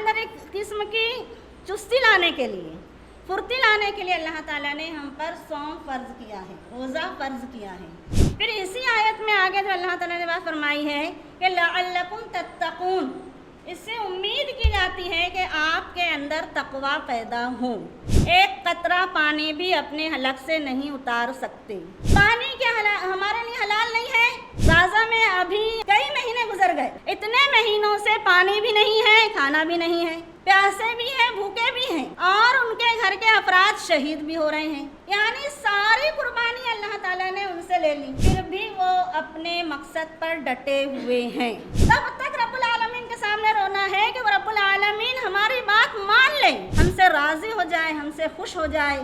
اندر ایک قسم کی چستی لانے کے لیے، پھرتی لانے کے لیے اللہ تعالیٰ نے ہم پر صوم فرض کیا ہے، روزہ فرض کیا ہے۔ پھر اسی آیت میں آگے جو اللہ تعالیٰ نے بات فرمائی ہے کہ لعلکم تتقون، اس سے امید کی جاتی ہے کہ آپ کے اندر تقوی پیدا ہو۔ ایک قطرہ پانی بھی اپنے حلق سے نہیں اتار سکتے۔ پانی کیا ہمارے لیے حلال نہیں ہے؟ غزہ میں ابھی کئی مہینے گزر گئے، اتنے مہینوں سے پانی بھی نہیں ہے، کھانا بھی نہیں ہے، پیاسے بھی ہیں، بھوکے بھی ہیں، اور ان کے گھر کے افراد شہید بھی ہو رہے ہیں، یعنی ساری قربانی اللہ تعالیٰ نے ان سے لے لی، پھر بھی وہ اپنے مقصد پر ڈٹے ہوئے ہیں۔ تب تک رب العالمین کے سامنے رونا ہے کہ وہ رب العالمین ہماری بات مان لے، ہم سے راضی ہو جائے، ہم سے خوش ہو جائے۔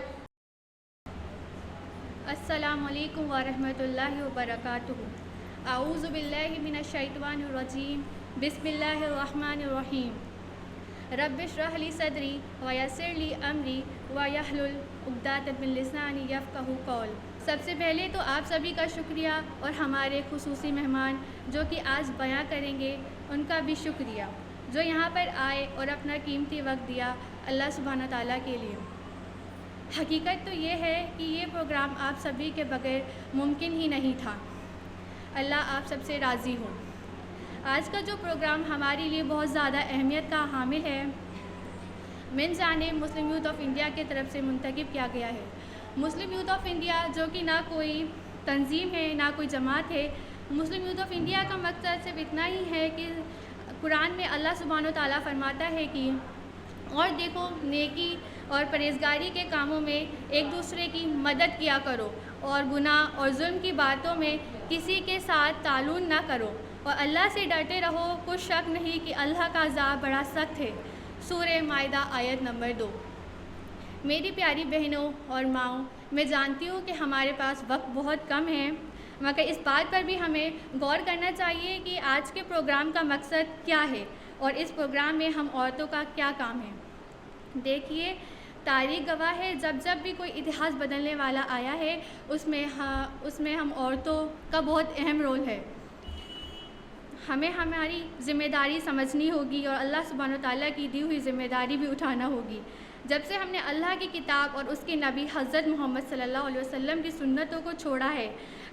السلام علیکم ورحمۃ اللہ وبرکاتہ۔ اعوذ باللہ من الشیطان الرجیم، بسم اللہ الرحمن الرحیم۔ رب اشرح لی صدری ویسر لی امری واحلل عقدۃ من لسانی یفقہوا قولی۔ سب سے پہلے تو آپ سبھی کا شکریہ، اور ہمارے خصوصی مہمان جو کہ آج بیان کریں گے ان کا بھی شکریہ، جو یہاں پر آئے اور اپنا قیمتی وقت دیا اللہ سبحانہ تعالیٰ کے لیے۔ حقیقت تو یہ ہے کہ یہ پروگرام آپ سبھی کے بغیر ممکن ہی نہیں تھا۔ اللہ آپ سب سے راضی ہو۔ آج کا جو پروگرام ہمارے لیے بہت زیادہ اہمیت کا حامل ہے، من جانب مسلم یوتھ آف انڈیا کی طرف سے منتخب کیا گیا ہے۔ مسلم یوتھ آف انڈیا جو کہ نہ کوئی تنظیم ہے، نہ کوئی جماعت ہے۔ مسلم یوتھ آف انڈیا کا مقصد صرف اتنا ہی ہے کہ قرآن میں اللہ سبحانہ و تعالیٰ فرماتا ہے کہ اور دیکھو نیکی اور پرہیزگاری کے کاموں میں ایک دوسرے کی مدد کیا کرو، اور گناہ اور ظلم کی باتوں میں کسی کے ساتھ تعاون نہ کرو، اور اللہ سے ڈرتے رہو، کچھ شک نہیں کہ اللہ کا عذاب بڑا سخت ہے۔ سورہ مائدہ آیت نمبر 2۔ میری پیاری بہنوں اور ماؤں، میں جانتی ہوں کہ ہمارے پاس وقت بہت کم ہے، مگر اس بات پر بھی ہمیں غور کرنا چاہیے کہ آج کے پروگرام کا مقصد کیا ہے، اور اس پروگرام میں ہم عورتوں کا کیا کام ہے۔ دیکھیے، تاریخ گواہ ہے، جب جب بھی کوئی اتہاس بدلنے والا آیا ہے، اس میں ہم عورتوں کا بہت اہم رول ہے۔ ہمیں ہماری ذمہ داری سمجھنی ہوگی، اور اللہ سبحانہ و تعالیٰ کی دی ہوئی ذمہ داری بھی اٹھانا ہوگی۔ جب سے ہم نے اللہ کی کتاب اور اس کے نبی حضرت محمد صلی اللہ علیہ وسلم کی سنتوں کو چھوڑا ہے،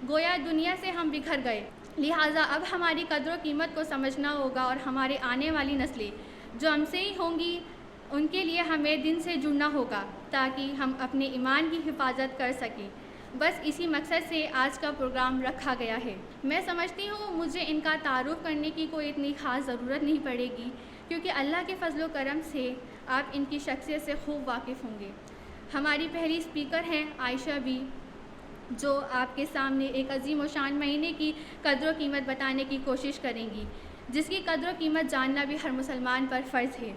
گویا دنیا سے ہم بکھر گئے۔ لہٰذا اب ہماری قدر و قیمت کو سمجھنا ہوگا، اور ہمارے آنے والی نسلیں جو ہم سے ہی ہوں گی، ان کے لیے ہمیں دن سے جڑنا ہوگا تاکہ ہم اپنے ایمان کی حفاظت کر سکیں۔ بس اسی مقصد سے آج کا پروگرام رکھا گیا ہے۔ میں سمجھتی ہوں مجھے ان کا تعارف کرنے کی کوئی اتنی خاص ضرورت نہیں پڑے گی، کیونکہ اللہ کے فضل و کرم سے آپ ان کی شخصیت سے خوب واقف ہوں گے۔ ہماری پہلی اسپیکر ہیں عائشہ بی، جو آپ کے سامنے ایک عظیم و شان مہینے کی قدر و قیمت بتانے کی کوشش کریں گی، جس کی قدر و قیمت جاننا بھی ہر مسلمان پر فرض ہے۔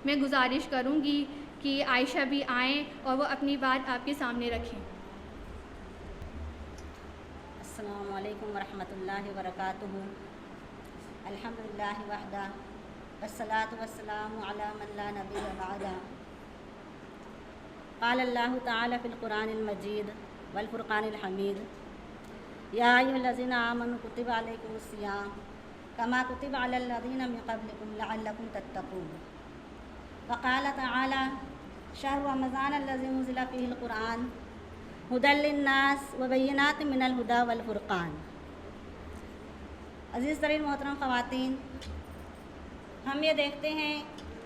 میں گزارش کروں گی کہ عائشہ بھی آئیں اور وہ اپنی بات آپ کے سامنے رکھیں۔ السلام علیکم ورحمۃ اللہ وبرکاتہ۔ الحمدللہ وحدہ والصلاۃ والسلام علی من لا نبی بعدہ۔ قال اللہ تعالی فی القرآن المجید والفرقان الحمید، یا ایھا الذین آمنوا کتب علیکم الصیام کما کتب علی الذین من قبلکم لعلکم تتقون۔ وقال تعالی شہر رمضان الذی انزل فیہ القرآن ھدی للناس وبینات من الھدی والفرقان۔ عزیز ترین محترم خواتین، ہم یہ دیکھتے ہیں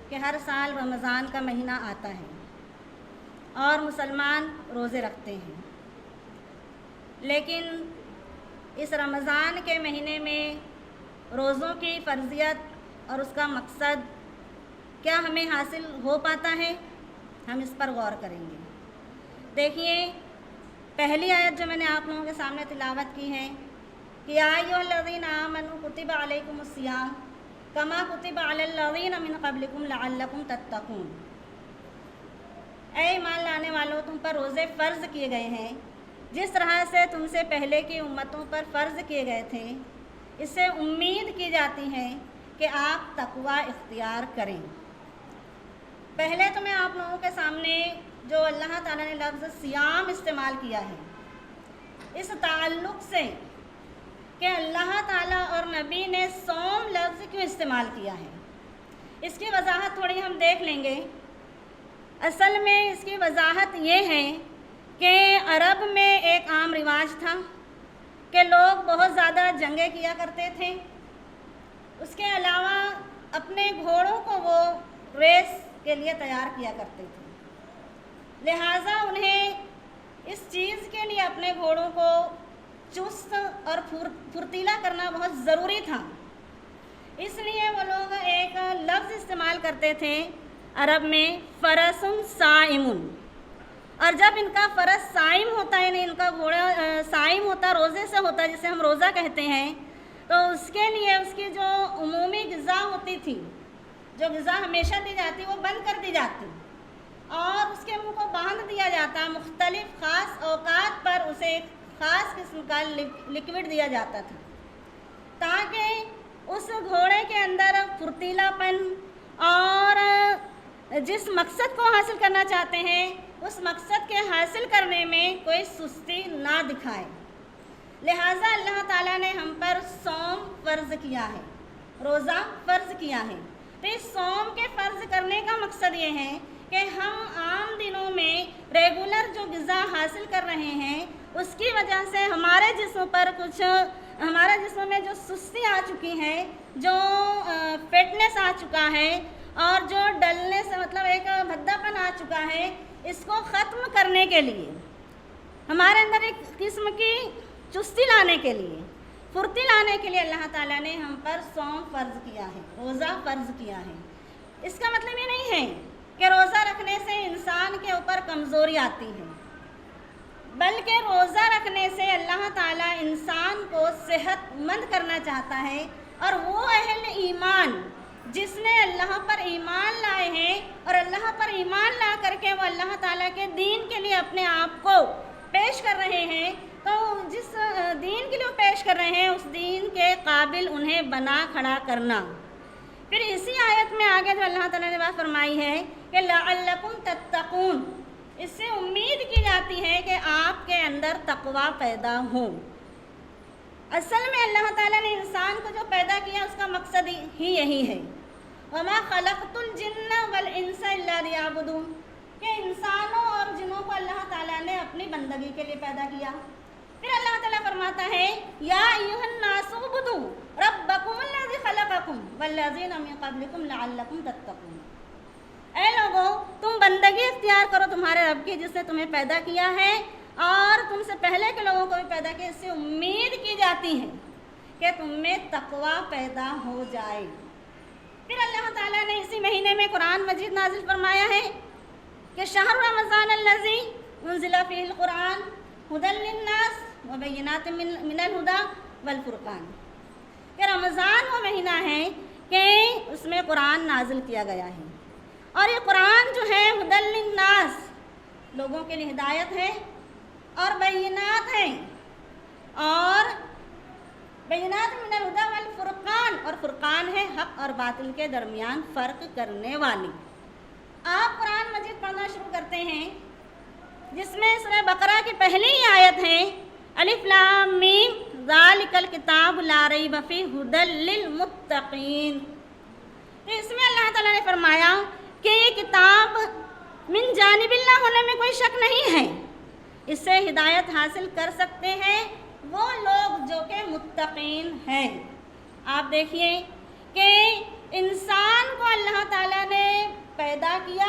کہ ہر سال رمضان کا مہینہ آتا ہے اور مسلمان روزے رکھتے ہیں، لیکن اس رمضان کے مہینے میں روزوں کی فرضیت اور اس کا مقصد کیا ہمیں حاصل ہو پاتا ہے، ہم اس پر غور کریں گے۔ دیکھیے، پہلی آیت جو میں نے آپ لوگوں کے سامنے تلاوت کی ہے کہ یا ایھا الذین آمنوا کتب علیکم الصیام کما کتب علی الذین من قبلکم لعلکم تتقون۔ اے ایمان لانے والوں، تم پر روزے فرض کیے گئے ہیں جس طرح سے تم سے پہلے کی امتوں پر فرض کیے گئے تھے، اس سے امید کی جاتی ہے کہ آپ تقوی اختیار کریں۔ پہلے تو میں آپ لوگوں کے سامنے جو اللہ تعالیٰ نے لفظ سیام استعمال کیا ہے، اس تعلق سے کہ اللہ تعالیٰ اور نبی نے صوم لفظ کیوں استعمال کیا ہے، اس کی وضاحت وضاحت تھوڑی ہم دیکھ لیں گے۔ اصل میں اس کی وضاحت یہ ہے کہ عرب میں ایک عام رواج تھا کہ لوگ بہت زیادہ جنگیں کیا کرتے تھے۔ اس کے علاوہ اپنے گھوڑوں کو وہ ریس کے لیے تیار کیا کرتے تھے، لہٰذا انہیں اس چیز کے لیے اپنے گھوڑوں کو چست اور پھرتیلا کرنا بہت ضروری تھا۔ اس لیے وہ لوگ ایک لفظ استعمال کرتے تھے عرب میں، فرسن صائمن، اور جب ان کا فرس صائم ہوتا ہے، یعنی ان کا گھوڑا صائم ہوتا، روزے سے ہوتا ہے، جسے ہم روزہ کہتے ہیں، تو اس کے لیے اس کی جو عمومی غذا ہوتی تھی، جو غذا ہمیشہ دی جاتی، وہ بند کر دی جاتی اور اس کے منہ کو باندھ دیا جاتا۔ مختلف خاص اوقات پر اسے ایک خاص قسم کا لکوڈ دیا جاتا تھا تاکہ اس گھوڑے کے اندر پھرتیلا پن اور جس مقصد کو حاصل کرنا چاہتے ہیں اس مقصد کے حاصل کرنے میں کوئی سستی نہ دکھائے۔ لہٰذا اللہ تعالیٰ نے ہم پر صوم فرض کیا ہے، روزہ فرض کیا ہے۔ تو اس صوم کے فرض کرنے کا مقصد یہ ہے کہ ہم عام دنوں میں ریگولر جو غذا حاصل کر رہے ہیں اس کی وجہ سے ہمارے جسم پر ہمارے جسم میں جو سستی آ چکی ہے، جو فٹنس آ چکا ہے اور جو ڈلنے سے مطلب ایک بھدا پن آ چکا ہے، اس کو ختم کرنے کے لیے، ہمارے اندر ایک قسم کی چستی لانے کے لیے، پھرتی لانے کے لیے اللہ تعالیٰ نے ہم پر صوم فرض کیا ہے، روزہ فرض کیا ہے۔ اس کا مطلب یہ نہیں ہے کہ روزہ رکھنے سے انسان کے اوپر کمزوری آتی ہے، بلکہ روزہ رکھنے سے اللہ تعالیٰ انسان کو صحت مند کرنا چاہتا ہے، اور وہ اہل ایمان جس نے اللہ پر ایمان لائے ہیں اور اللہ پر ایمان لا کر کے وہ اللہ تعالیٰ کے دین کے لیے اپنے آپ کو پیش کر رہے ہیں، تو جس دین کے لیے وہ پیش کر رہے ہیں اس دین کے قابل انہیں بنا کھڑا کرنا۔ پھر اسی آیت میں آگے جو اللہ تعالیٰ نے بات فرمائی ہے کہ لعلکم تتقون، اس سے امید کی جاتی ہے کہ آپ کے اندر تقوی پیدا ہو۔ اصل میں اللہ تعالیٰ نے انسان کو جو پیدا کیا اس کا مقصد ہی یہی ہے، وما خلقت الجن والانس الا لیعبدون، کہ انسانوں اور جنوں کو اللہ تعالیٰ نے اپنی بندگی کے لیے پیدا کیا۔ پھر اللہ تعالیٰ فرماتا ہے یا ایھا الناس اعبدوا ربکم الذی خلقکم والذین من قبلکم لعلکم تتقون، اے لوگوں تم بندگی اختیار کرو تمہارے رب کی جس نے تمہیں پیدا کیا ہے اور تم سے پہلے کے لوگوں کو بھی پیدا کیا، اس سے امید کی جاتی ہے کہ تم میں تقوی پیدا ہو جائے۔ پھر اللہ تعالیٰ نے اسی مہینے میں قرآن مجید نازل فرمایا ہے کہ شہر رمضان الذی انزل فیہ القرآن ھدی للناس وبینات من الھدی والفرقان، کہ رمضان وہ مہینہ ہے کہ اس میں قرآن نازل کیا گیا ہے، اور یہ قرآن جو ہے ھدی للناس لوگوں کے لیے ہدایت ہے، اور بینات ہیں، اور بینات من الھدی والفرقان، اور فرقان ہے حق اور باطل کے درمیان فرق کرنے والی۔ آپ قرآن مجید پڑھنا شروع کرتے ہیں جس میں سورہ بقرہ کی پہلی ہی آیت ہے الف لام میم ذالک الکتاب لا ریب فیہ ھدی للمتقین، اس میں اللہ تعالیٰ نے فرمایا کہ یہ کتاب من جانب اللہ ہونے میں کوئی شک نہیں ہے، اس سے ہدایت حاصل کر سکتے ہیں وہ لوگ جو کہ متقین ہیں۔ آپ دیکھیے کہ انسان کو اللہ تعالیٰ نے پیدا کیا،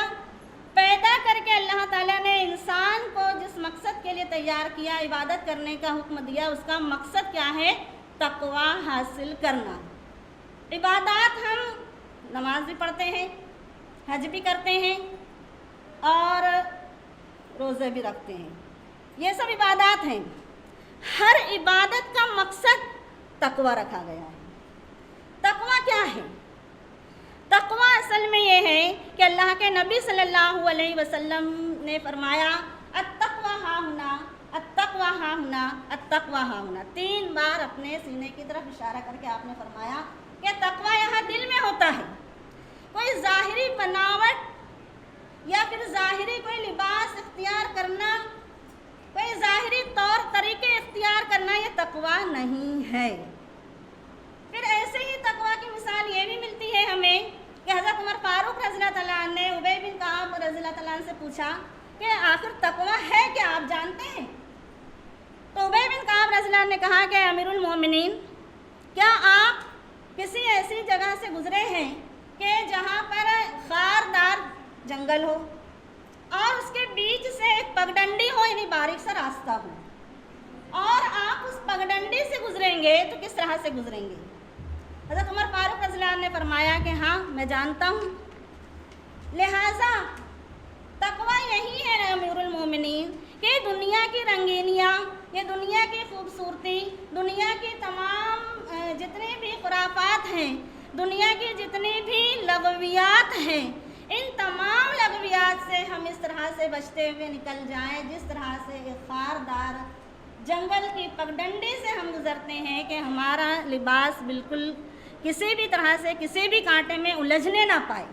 پیدا کر کے اللہ تعالیٰ نے انسان کو جس مقصد کے لیے تیار کیا، عبادت کرنے کا حکم دیا، اس کا مقصد کیا ہے؟ تقوی حاصل کرنا۔ عبادات ہم نماز بھی پڑھتے ہیں، حج بھی کرتے ہیں اور روزے بھی رکھتے ہیں، یہ سب عبادات ہیں۔ ہر عبادت کا مقصد تقوی رکھا گیا ہے۔ تقوی کیا ہے؟ تقوی اصل میں یہ ہے کہ اللہ کے نبی صلی اللہ علیہ وسلم نے فرمایا التقوی ہا ہنا، التقوی ہا ہنا، التقوی ہا ہنا، 3 بار اپنے سینے کی طرف اشارہ کر کے آپ نے فرمایا کہ تقوی یہاں دل میں ہوتا ہے۔ کوئی ظاہری بناوٹ یا پھر ظاہری کوئی لباس اختیار کرنا، کوئی ظاہری طور طریقے اختیار کرنا یہ تقوی نہیں ہے۔ پھر ایسے ہی تقوی کی مثال یہ بھی ملتی ہے ہمیں کہ حضرت عمر فاروق رضی اللہ تعالیٰ عنہ سے پوچھا کہ آخر تقویٰ ہے کیا، آپ جانتے ہیں؟ تو ابی بن کعب رضی اللہ عنہ نے کہا کہ امیر المومنین، کیا آپ کسی ایسی جگہ سے گزرے ہیں کہ جہاں پر خاردار جنگل ہو اور اس کے بیچ سے ایک پگڈنڈی ہو، یعنی باریک سا راستہ ہو، اور آپ اس پگڈنڈی سے گزریں گے تو کس طرح سے گزریں گے؟ حضرت عمر فاروق رضی اللہ عنہ نے فرمایا کہ ہاں میں جانتا ہوں۔ لہٰذا تقویٰ یہی ہے امیر المومنین کہ دنیا کی رنگینیاں، یہ دنیا کی خوبصورتی، دنیا کی تمام جتنی بھی خرافات ہیں، دنیا کی جتنی بھی لغویات ہیں، ان تمام لغویات سے ہم اس طرح سے بچتے ہوئے نکل جائیں جس طرح سے ایک خاردار جنگل کی پگڈنڈی سے ہم گزرتے ہیں کہ ہمارا لباس بالکل کسی بھی طرح سے کسی بھی کانٹے میں الجھنے نہ پائے۔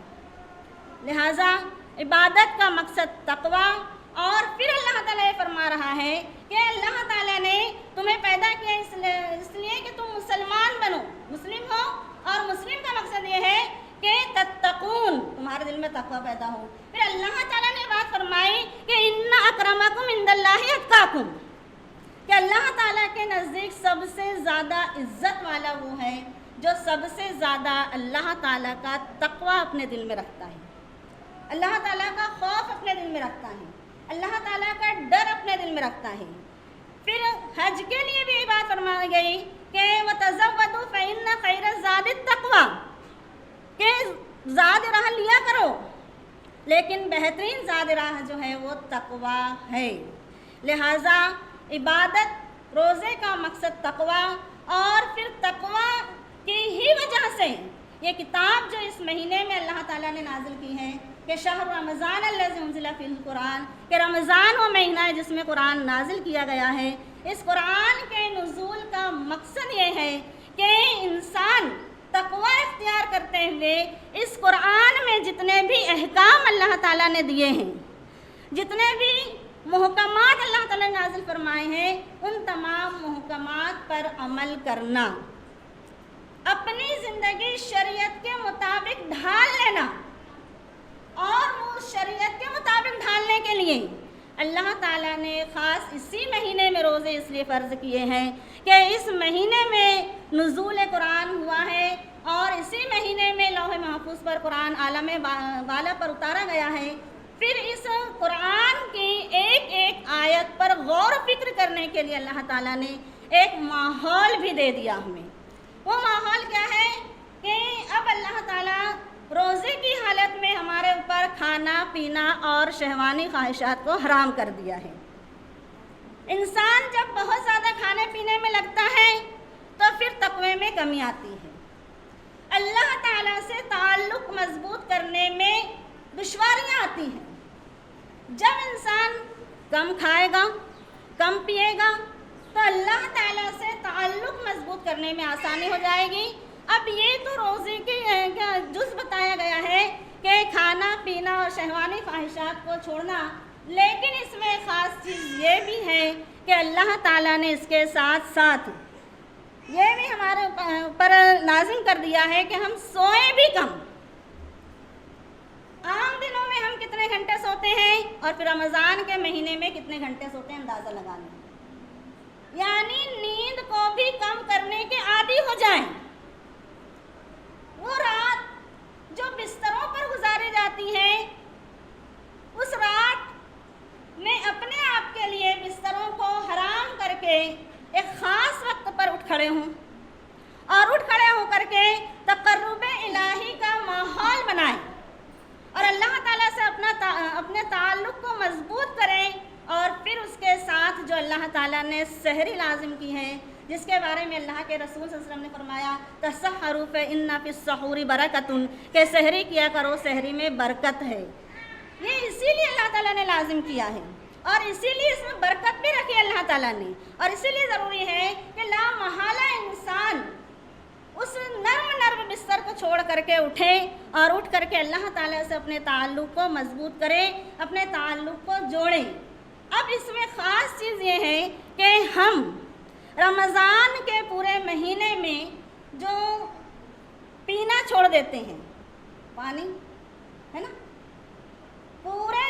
لہٰذا عبادت کا مقصد تقویٰ، اور پھر اللہ تعالیٰ یہ فرما رہا ہے کہ اللہ تعالیٰ نے تمہیں پیدا کیا اس لیے کہ تم مسلمان بنو، مسلم ہو، اور مسلم کا مقصد یہ ہے کہ تتقون، تمہارے دل میں تقویٰ پیدا ہو۔ پھر اللہ تعالیٰ نے بات فرمائی کہ ان اکرمکم عند اللہ اتقاکم، کہ اللہ تعالیٰ کے نزدیک سب سے زیادہ عزت والا وہ ہے جو سب سے زیادہ اللہ تعالیٰ کا تقویٰ اپنے دل میں رکھتا ہے، اللہ تعالیٰ کا خوف اپنے دل میں رکھتا ہے، اللہ تعالیٰ کا ڈر اپنے دل میں رکھتا ہے۔ پھر حج کے لیے بھی یہ بات فرمائی گئی کہ وَتَزَوَّدُوا فَإِنَّ خَيْرَ الزَّادِ التَّقْوَىٰ، کہ زاد راہ لیا کرو، لیکن بہترین زاد راہ جو ہے وہ تقویٰ ہے۔ لہٰذا عبادت، روزے کا مقصد تقویٰ، اور پھر تقویٰ کی ہی وجہ سے یہ کتاب جو اس مہینے میں اللہ تعالیٰ نے نازل کی ہے کہ شہر رمضان الذی انزل فیہ القرآن، کہ رمضان وہ مہینہ ہے جس میں قرآن نازل کیا گیا ہے۔ اس قرآن کے نزول کا مقصد یہ ہے کہ انسان تقویٰ اختیار کرتے ہوئے اس قرآن میں جتنے بھی احکام اللہ تعالیٰ نے دیے ہیں، جتنے بھی محکمات اللہ تعالیٰ نے نازل فرمائے ہیں، ان تمام محکمات پر عمل کرنا، اپنی زندگی شریعت کے مطابق ڈھال لینا، اور اس شریعت کے مطابق ڈھالنے کے لیے اللہ تعالیٰ نے خاص اسی مہینے میں روزے اس لیے فرض کیے ہیں کہ اس مہینے میں نزول قرآن ہوا ہے، اور اسی مہینے میں لوح محفوظ پر قرآن عالم بالا پر اتارا گیا ہے۔ پھر اس قرآن کی ایک ایک آیت پر غور و فکر کرنے کے لیے اللہ تعالیٰ نے ایک ماحول بھی دے دیا ہمیں۔ وہ ماحول کیا ہے کہ اب اللہ تعالیٰ روزے کی حالت میں ہمارے اوپر کھانا پینا اور شہوانی خواہشات کو حرام کر دیا ہے۔ انسان جب بہت زیادہ کھانے پینے میں لگتا ہے تو پھر تقوی میں کمی آتی ہے، اللہ تعالیٰ سے تعلق مضبوط کرنے میں دشواریاں آتی ہیں۔ جب انسان کم کھائے گا، کم پیے گا، تو اللہ تعالیٰ سے تعلق مضبوط کرنے میں آسانی ہو جائے گی۔ اب یہ تو روزے کے جز بتایا گیا ہے کہ کھانا پینا اور شہوانی خواہشات کو چھوڑنا، لیکن اس میں خاص چیز یہ بھی ہے کہ اللہ تعالیٰ نے اس کے ساتھ ساتھ یہ بھی ہمارے اوپر لازم کر دیا ہے کہ ہم سوئیں بھی کم۔ عام دنوں میں ہم کتنے گھنٹے سوتے ہیں اور پھر رمضان کے مہینے میں کتنے گھنٹے سوتے ہیں، اندازہ لگا لیں، یعنی نیند کو بھی کم کرنے کے عادی ہو جائیں۔ وہ رات جو بستروں پر گزاری جاتی ہے، اس رات میں اپنے آپ کے لیے بستروں کو حرام کر کے ایک خاص وقت پر اٹھ کھڑے ہوں، اور اٹھ کھڑے ہو کر کے تقرب الہی کا ماحول بنائیں، اور اللہ تعالیٰ سے اپنے تعلق کو مضبوط کریں۔ اور پھر اس کے ساتھ جو اللہ تعالیٰ نے سحری لازم کی ہے، جس کے بارے میں اللہ کے رسول صلی اللہ علیہ وسلم نے فرمایا تسحروا فإن فی السحور برکۃ، کہ سحری کیا کرو، سحری میں برکت ہے۔ یہ اسی لیے اللہ تعالیٰ نے لازم کیا ہے، اور اسی لیے اس میں برکت بھی رکھی اللہ تعالیٰ نے، اور اسی لیے ضروری ہے کہ لا محالہ انسان اس نرم بستر کو چھوڑ کر کے اٹھے، اور اٹھ کر کے اللہ تعالیٰ سے اپنے تعلق کو مضبوط کرے، اپنے تعلق کو جوڑیں۔ اب اس میں خاص چیز یہ ہے کہ ہم رمضان کے پورے مہینے میں جو پینا چھوڑ دیتے ہیں، پانی ہے نا، پورے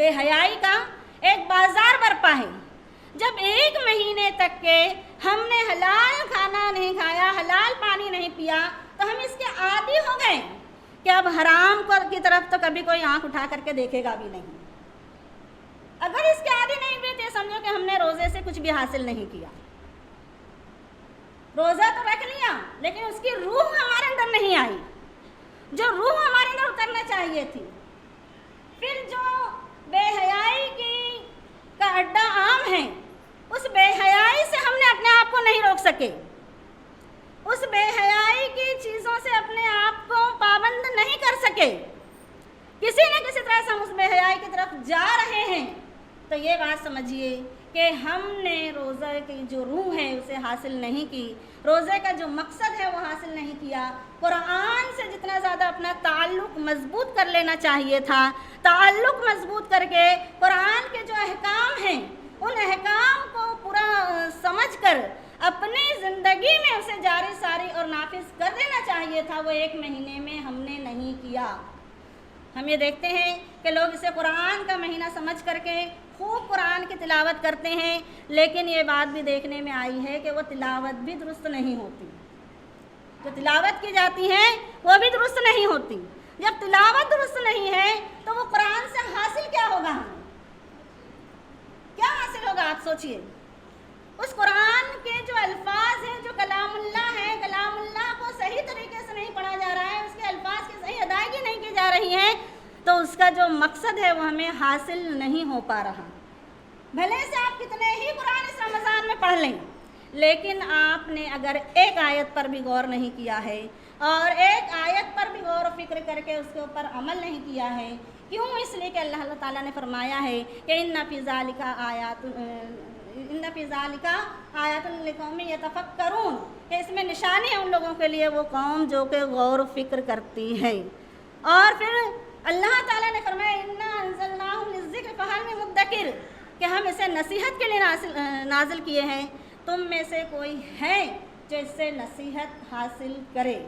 بے حیائی کا ایک بازار برپا ہے۔ جب 1 مہینے تک کے ہم نے حلال کھانا نہیں کھایا، حلال پانی نہیں پیا، تو ہم اس کے عادی ہو گئے کہ اب حرام کی طرف تو کبھی کوئی آنکھ اٹھا کر کے دیکھے گا بھی نہیں۔ اگر اس کے عادی نہیں ہوئے تو سمجھو کہ ہم نے روزے سے کچھ بھی حاصل نہیں کیا۔ روزہ تو رکھ لیا لیکن اس کی روح ہمارے اندر نہیں آئی، جو روح ہمارے اندر اترنا چاہیے تھی۔ پھر جو بے حیائی کا اڈا عام ہے، اس بے حیائی سے ہم نے اپنے آپ کو نہیں روک سکے، اس بے حیائی کی چیزوں سے اپنے آپ کو پابند نہیں کر سکے، کسی نہ کسی طرح سے ہم اس بے حیائی کی طرف جا رہے ہیں۔ تو یہ بات سمجھیے کہ ہم نے روزہ کی جو روح ہے اسے حاصل نہیں کی، روزے کا جو مقصد ہے وہ حاصل نہیں کیا۔ قرآن سے جتنا زیادہ اپنا تعلق مضبوط کر لینا چاہیے تھا، تعلق مضبوط کر کے قرآن کے جو احکام ہیں ان احکام کو پورا سمجھ کر اپنی زندگی میں اسے جاری ساری اور نافذ کر دینا چاہیے تھا، وہ 1 مہینے میں ہم نے نہیں کیا۔ ہم یہ دیکھتے ہیں کہ لوگ اسے قرآن کا مہینہ سمجھ کر کے خوب قرآن کی تلاوت کرتے ہیں، لیکن یہ بات بھی دیکھنے میں آئی ہے کہ وہ تلاوت بھی درست نہیں ہوتی، جو تلاوت کی جاتی ہے وہ بھی درست نہیں ہوتی۔ جب تلاوت درست نہیں ہے تو وہ قرآن سے حاصل کیا ہوگا؟ ہمیں کیا حاصل ہوگا؟ آپ سوچئے، اس قرآن کے جو الفاظ ہیں، جو کلام اللہ ہے، کلام اللہ کو صحیح طریقے سے نہیں پڑھا جا رہا ہے، اس کے الفاظ کی صحیح ادائیگی نہیں کی جا رہی ہے، تو اس کا جو مقصد ہے وہ ہمیں حاصل نہیں ہو پا رہا۔ بھلے سے آپ کتنے ہی قرآن اس رمضان میں پڑھ لیں، لیکن آپ نے اگر ایک آیت پر بھی غور نہیں کیا ہے اور ایک آیت پر بھی غور و فکر کر کے اس کے اوپر عمل نہیں کیا ہے، کیوں؟ اس لیے کہ اللہ تعالیٰ نے فرمایا ہے کہ ان فی ذالک آیات لقوم یتفکرون، کہ اس میں نشانی ہے ان لوگوں کے لیے، وہ قوم جو کہ غور و فکر کرتی ہے۔ اور پھر اللہ تعالیٰ نے فرمایا انا انزلناہ للذکر فہل من مدکر، کہ ہم اسے نصیحت کے لیے نازل کیے ہیں، تم میں سے کوئی ہے جو اس سے نصیحت حاصل کرے۔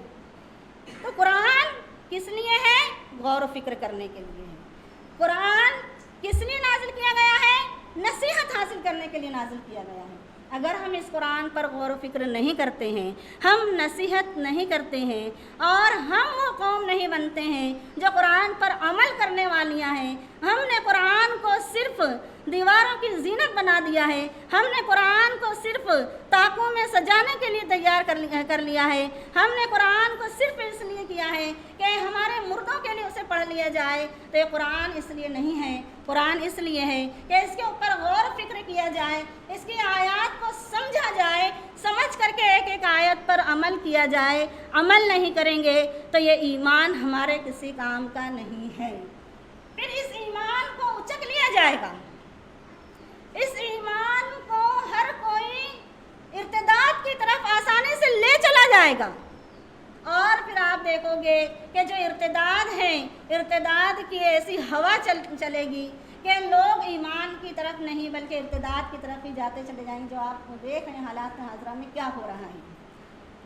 تو قرآن کس لیے ہے؟ غور و فکر کرنے کے لیے ہے۔ قرآن کس لیے نازل کیا گیا ہے؟ نصیحت حاصل کرنے کے لیے نازل کیا گیا ہے۔ اگر ہم اس قرآن پر غور و فکر نہیں کرتے ہیں، ہم نصیحت نہیں کرتے ہیں، اور ہم وہ قوم نہیں بنتے ہیں جو قرآن پر عمل کرنے والیاں ہیں، ہم نے قرآن کو صرف دیواروں کی زینت بنا دیا ہے، ہم نے قرآن کو صرف طاقوں میں سجانے کے لیے تیار کر لیا ہے، ہم نے قرآن کو صرف اس لیے کیا ہے کہ ہمارے مردوں کے لیے اسے پڑھ لیا جائے، تو یہ قرآن اس لیے نہیں ہے۔ قرآن اس لیے ہے کہ اس کے اوپر غور و فکر کیا جائے، اس کی آیات کو سمجھا جائے، سمجھ کر کے ایک ایک آیت پر عمل کیا جائے۔ عمل نہیں کریں گے تو یہ ایمان ہمارے کسی کام کا نہیں ہے۔ پھر اس ایمان کو اچک لیا جائے گا، اس ایمان کو ہر کوئی ارتداد کی طرف آسانی سے لے چلا جائے گا، اور پھر آپ دیکھو گے کہ جو ارتداد ہیں، ارتداد کی ایسی ہوا چلے گی کہ لوگ ایمان کی طرف نہیں بلکہ ارتداد کی طرف ہی جاتے چلے جائیں گے، جو آپ دیکھ رہے ہیں حالات حاضرہ میں کیا ہو رہا ہے۔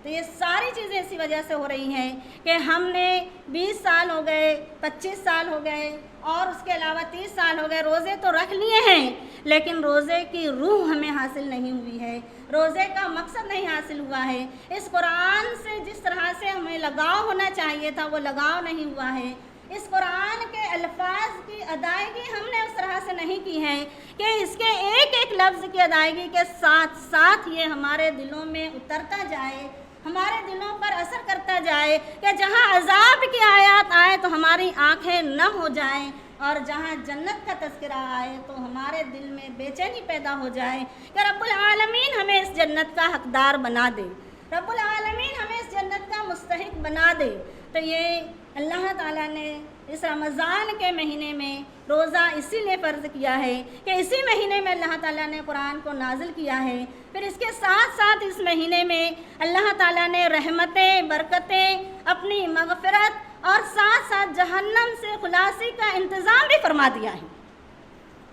تو یہ ساری چیزیں اسی وجہ سے ہو رہی ہیں کہ ہم نے 20 سال ہو گئے، 25 سال ہو گئے، اور اس کے علاوہ 30 سال ہو گئے، روزے تو رکھ لیے ہیں، لیکن روزے کی روح ہمیں حاصل نہیں ہوئی ہے، روزے کا مقصد نہیں حاصل ہوا ہے۔ اس قرآن سے جس طرح سے ہمیں لگاؤ ہونا چاہیے تھا وہ لگاؤ نہیں ہوا ہے، اس قرآن کے الفاظ کی ادائیگی ہم نے اس طرح سے نہیں کی ہے کہ اس کے ایک ایک لفظ کی ادائیگی کے ساتھ ساتھ یہ ہمارے دلوں میں اترتا جائے، ہمارے دلوں پر اثر کرتا جائے، کہ جہاں عذاب کی آیات آئے تو ہماری آنکھیں نم ہو جائیں، اور جہاں جنت کا تذکرہ آئے تو ہمارے دل میں بے چینی پیدا ہو جائے کہ رب العالمین ہمیں اس جنت کا حقدار بنا دے، رب العالمین ہمیں اس جنت کا مستحق بنا دے۔ تو یہ اللہ تعالیٰ نے اس رمضان کے مہینے میں روزہ اسی لیے فرض کیا ہے کہ اسی مہینے میں اللہ تعالیٰ نے قرآن کو نازل کیا ہے، پھر اس کے ساتھ ساتھ اس مہینے میں اللہ تعالیٰ نے رحمتیں، برکتیں، اپنی مغفرت اور ساتھ ساتھ جہنم سے خلاصی کا انتظام بھی فرما دیا ہے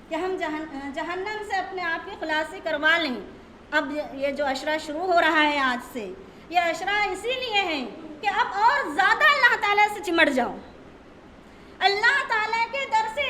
کہ ہم جہنم سے اپنے آپ کی خلاصی کروا لیں۔ اب یہ جو عشرہ شروع ہو رہا ہے آج سے، یہ عشرہ اسی لیے ہے کہ اب اور زیادہ اللہ تعالیٰ سے چمٹ جاؤ، اللہ تعالیٰ کے در سے